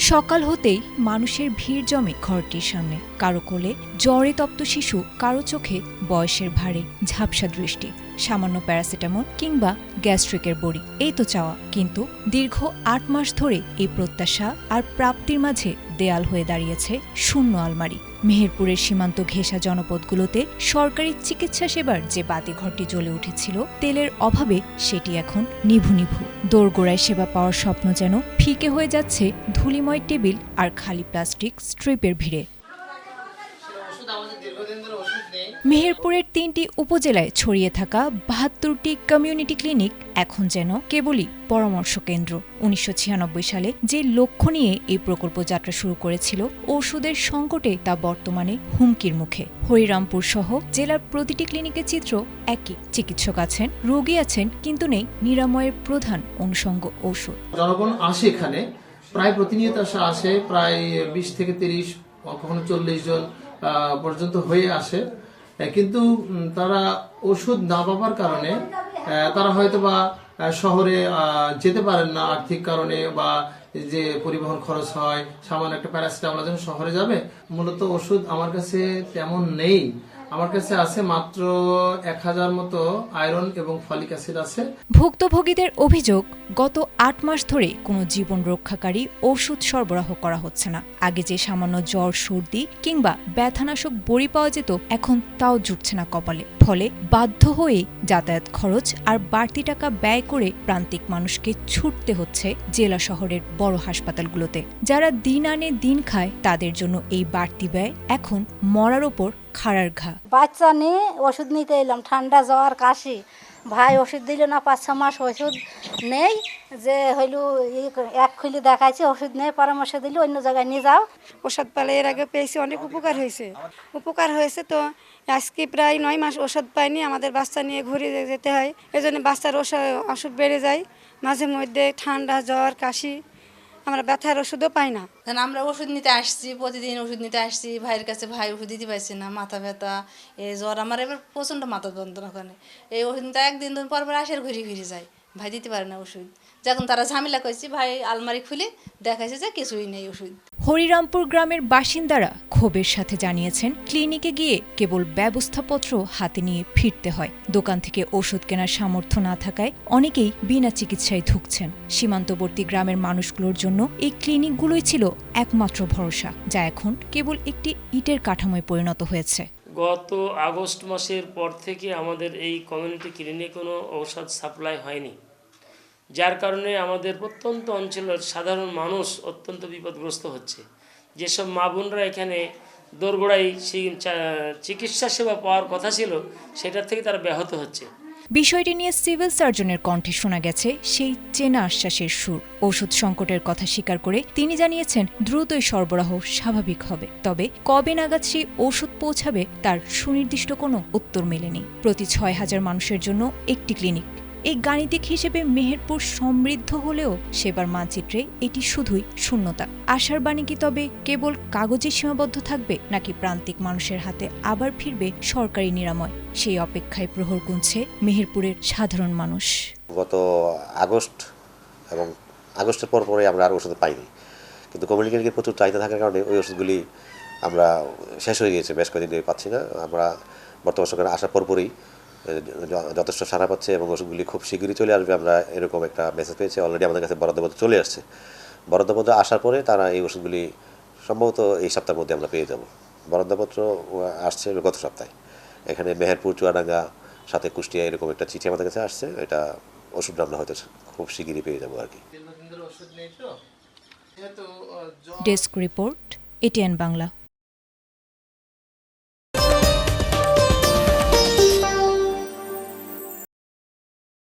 সকাল হতেই মানুষের ভিড় জমে ঘরটির সামনে। কারো কোলে জ্বরে তপ্ত শিশু, কারো চোখে বয়সের ভারে ঝাপসা দৃষ্টি। সামান্য প্যারাসিটামল কিংবা গ্যাস্ট্রিকের বড়ি, এই তো চাওয়া। কিন্তু দীর্ঘ ৮ মাস ধরে এই প্রত্যাশা আর প্রাপ্তির মাঝে দেয়াল হয়ে দাঁড়িয়েছে শূন্য আলমারি। মেহেরপুরের সীমান্ত ঘেঁষা জনপদগুলোতে সরকারি চিকিৎসা সেবার যে বাতিঘরটি জ্বলে উঠেছিল তেলের অভাবে, সেটি এখন নিভু নিভু। দোরগোড়ায় সেবা পাওয়ার স্বপ্ন যেন ফিকে হয়ে যাচ্ছে ধূলিময় টেবিল আর খালি প্লাস্টিক স্ট্রিপের ভিড়ে। মেহেরপুরের ৩টি উপজেলায় ছড়িয়ে থাকা ৭২টি কমিউনিটি ক্লিনিক এখন যেন কেবলই পরামর্শ কেন্দ্র। ১৯৯৬ সালে যে লক্ষ্য নিয়ে এই প্রকল্প যাত্রা শুরু করেছিল, ওষুধের সংকটে তা বর্তমানে হুমকির মুখে। হরিরামপুর সহ জেলার প্রতিটি ক্লিনিকের চিত্র একই। চিকিৎসক আছেন, রোগী আছেন, কিন্তু নেই নিরাময়ের প্রধান অনুষঙ্গ ওষুধ। জনগণ আসে এখানে, প্রায় প্রতিনিয়ত আসে, প্রায় ২০ থেকে ৩০, কখনো ৪০ জন পর্যন্ত হয়ে আসে, কিন্তু তারা ওষুধ না পাওয়ার কারণে তারা হয়তো বা শহরে যেতে পারেন না আর্থিক কারণে, বা যে পরিবহন খরচ হয়, সামান্য একটা প্যারাসিটামল যখন শহরে যাবে। মূলত ওষুধ আমার কাছে তেমন নেই। আমার কাছে আছে মাত্র ১,০০০ মতো আয়রন এবং ফলিক অ্যাসিড আছে। ভুক্তভোগীদের অভিযোগ, গত ৮ মাস ধরে কোনো জীবন রক্ষাকারী ওষুধ সরবরাহ করা হচ্ছে না। আগে যে সামান্য জ্বর, সর্দি কিংবা ব্যথানাশক বড়ি পাওয়া যেত, এখন তাও জুটছে না কপালে। ফলে বাধ্য হয়ে যাতায়াত খরচ আর বাড়তি টাকা ব্যয় করে প্রান্তিক মানুষকে ছুটতে হচ্ছে জেলা শহরের বড় হাসপাতালগুলোতে। যারা দিন আনে দিন খায়, তাদের জন্য এই বাড়তি ব্যয় এখন মরার ওপর খাড়ার ঘা। বাচ্চা নিয়ে ওষুধ নিতে এলাম, ঠান্ডা জ্বর কাশি, ভাই ওষুধ দিল না, ৫-৬ মাস ওষুধ নেই, যে হইল এক খুলে দেখাইছে ওষুধ নেই, পরামর্শ দিল অন্য জায়গায় নিয়ে যাও। ওষুধ পালে এর আগে পেয়েছি, অনেক উপকার হয়েছে। তো আজকে প্রায় ৯ মাস ওষুধ পাইনি, আমাদের বাচ্চা নিয়ে ঘুরে যেতে হয়। এই জন্য বাচ্চার অসুখ বেড়ে যায়, মাঝে মধ্যে ঠান্ডা জ্বর কাশি, আমরা ব্যথার ওষুধও পাই না। কারণ আমরা ওষুধ নিতে আসছি, প্রতিদিন ওষুধ নিতে আসছি ভাইয়ের কাছে, ভাই ওষুধ দিতে পারছি না, মাথা ব্যথা, এই জ্বর, আমার এবার প্রচণ্ড মাথা যন্ত্রণা করে। এই ওষুধ নিতে একদিন পর পর আসে, ঘুরে যায়, ভাই দিতে পারে না ওষুধ। যখন তারা ঝামেলা করছি, ভাই আলমারি খুলে দেখাইছে যে কিছুই নেই ওষুধ। হরিরামপুর গ্রামের বাসিন্দারা ক্ষোভের সাথে জানিয়েছেন, ক্লিনিকে গিয়ে কেবল ব্যবস্থাপত্র হাতে নিয়ে ফিরতে হয়। দোকান থেকে ওষুধ কেনার সামর্থ্য না থাকায় অনেকেই বিনা চিকিৎসায় ধুঁকছেন। সীমান্তবর্তী গ্রামের মানুষগুলোর জন্য এই ক্লিনিকগুলোই ছিল একমাত্র ভরসা, যা এখন কেবল একটি ইটের কাঠামোয় পরিণত হয়েছে। গত আগস্ট মাসের পর থেকে আমাদের এই কমিউনিটি ক্লিনিকে কোনো ঔষধ সাপ্লাই হয়নি, যার কারণে আমাদের প্রত্যন্ত অঞ্চলের সাধারণ মানুষ অত্যন্ত বিপদগ্রস্ত হচ্ছে। যেসব মা বোনরা এখানে দোরগোড়ায় চিকিৎসা সেবা পাওয়ার কথা ছিল, সেটার থেকে তারা ব্যাহত হচ্ছে। বিষয়টি নিয়ে সিভিল সার্জনের কণ্ঠে শোনা গেছে সেই চেনা আশ্বাসের সুর। ওষুধ সংকটের কথা স্বীকার করে তিনি জানিয়েছেন, দ্রুতই সরবরাহ স্বাভাবিক হবে, তবে কবে নাগাদ সেই ওষুধ পৌঁছাবে তার সুনির্দিষ্ট কোনো উত্তর মেলেনি। প্রতি ৬,০০০ মানুষের জন্য একটি ক্লিনিক, এই গাণিতিক হিসেবে মেহেরপুর সমৃদ্ধ হলেও সেবার মানচিত্রে এটি শুধুই শূন্যতা। আশার বাণী কি তবে কেবল কাগজে সীমাবদ্ধ থাকবে, নাকি প্রান্তিক মানুষের হাতে আবার ফিরবে সরকারি নিরাময়? সেই অপেক্ষায় প্রহর গুনছে মেহেরপুরের সাধারণ মানুষ। গত আগস্ট এবং আগস্টের পরে আমরা আর ওষুধ পাইনি, কিন্তু কমিউনিটি ক্লিনিকের প্রচুর চাহিদা থাকার কারণে ওই ওষুধগুলি আমরা শেষ হয়ে গিয়েছে, বেশ কয়েকদিন ধরে পাচ্ছি না। আমরা বর্তমান সরকারে আসার পরপরই যথেষ্ট সাড়া পাচ্ছে এবং ওষুধগুলি খুব শীঘ্রই চলে আসবে, আমরা এরকম একটা মেসেজ পেয়েছি। অলরেডি আমাদের কাছে বরাদ্দপত্র চলে আসছে। বরাদ্দপত্র আসার পরে তারা এই ওষুধগুলি সম্ভবত এই সপ্তাহের মধ্যে আমরা পেয়ে যাব। বরাদ্দপত্র আসছে গত সপ্তাহে। এখানে মেহেরপুর, চুয়াডাঙ্গা, সাথে কুষ্টিয়া, এরকম একটা চিঠি আমাদের কাছে আসছে। এটা ওষুধ আমরা হয়তো খুব শীঘ্রই পেয়ে যাবো আর কি। Desk report, ATN Bangla.